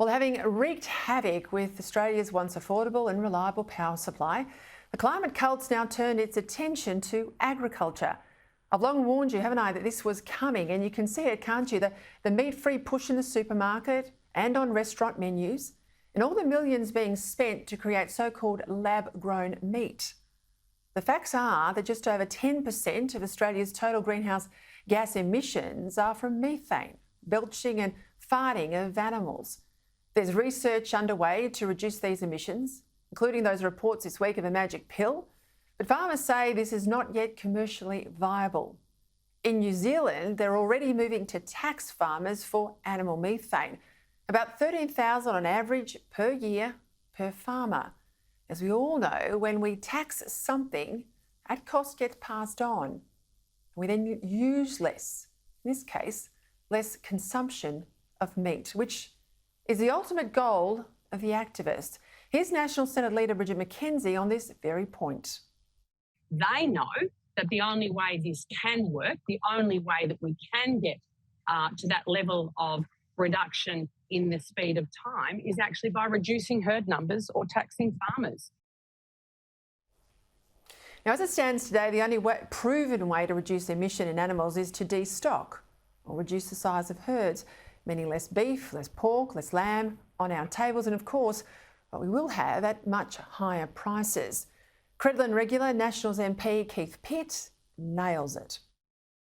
Well, having wreaked havoc with Australia's once affordable and reliable power supply, the climate cult's now turned its attention to agriculture. I've long warned you, haven't I, that this was coming, and you can see it, can't you? The meat-free push in the supermarket and on restaurant menus, and all the millions being spent to create so-called lab-grown meat. The facts are that just over 10% of Australia's total greenhouse gas emissions are from methane, belching and farting of animals. There's research underway to reduce these emissions, including those reports this week of a magic pill, but farmers say this is not yet commercially viable. In New Zealand, they're already moving to tax farmers for animal methane, about $13,000 on average per year per farmer. As we all know, when we tax something, that cost gets passed on. We then use less, in this case, less consumption of meat, which is the ultimate goal of the activist. Here's National Senate leader Bridget McKenzie on this very point. They know that the only way this can work, the only way that we can get to that level of reduction in the speed of time is actually by reducing herd numbers or taxing farmers. Now, as it stands today, the only proven way to reduce emission in animals is to destock or reduce the size of herds, meaning less beef, less pork, less lamb on our tables, and of course, what we will have at much higher prices. Credlin regular Nationals MP Keith Pitt nails it.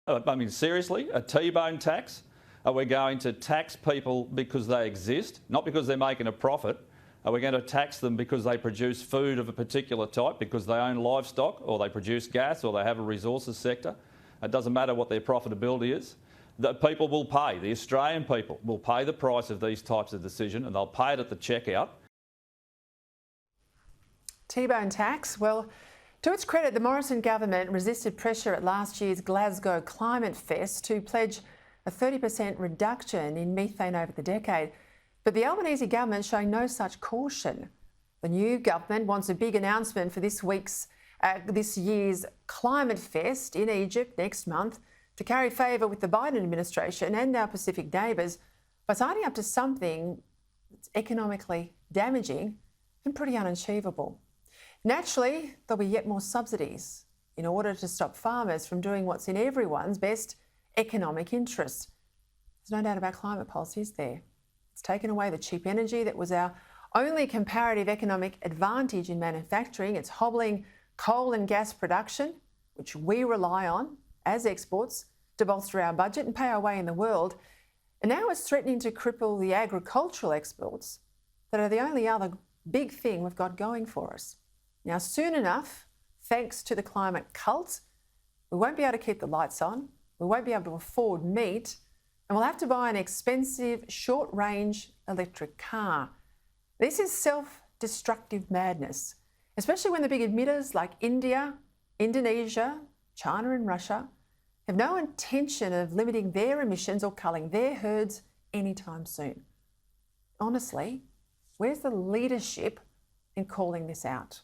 I mean, seriously, a Tbone tax? Are we going to tax people because they exist, not because they're making a profit? Are we going to tax them because they produce food of a particular type, because they own livestock, or they produce gas, or they have a resources sector? It doesn't matter what their profitability is. The people will pay, the Australian people will pay the price of these types of decisions, and they'll pay it at the checkout. Tbone tax? Well, to its credit, the Morrison government resisted pressure at last year's Glasgow Climate Fest to pledge a 30% reduction in methane over the decade. But the Albanese government showing no such caution. The new government wants a big announcement for this year's Climate Fest in Egypt next month to carry favour with the Biden administration and our Pacific neighbours by signing up to something that's economically damaging and pretty unachievable. Naturally, there'll be yet more subsidies in order to stop farmers from doing what's in everyone's best economic interest. There's no doubt about climate policy, is there? It's taken away the cheap energy that was our only comparative economic advantage in manufacturing. It's hobbling coal and gas production, which we rely on as exports to bolster our budget and pay our way in the world. And now it's threatening to cripple the agricultural exports that are the only other big thing we've got going for us. Now, soon enough, thanks to the climate cult, we won't be able to keep the lights on, we won't be able to afford meat, and we'll have to buy an expensive, short-range electric car. This is self-destructive madness, especially when the big emitters like India, Indonesia, China and Russia have no intention of limiting their emissions or culling their herds anytime soon. Honestly, where's the leadership in calling this out?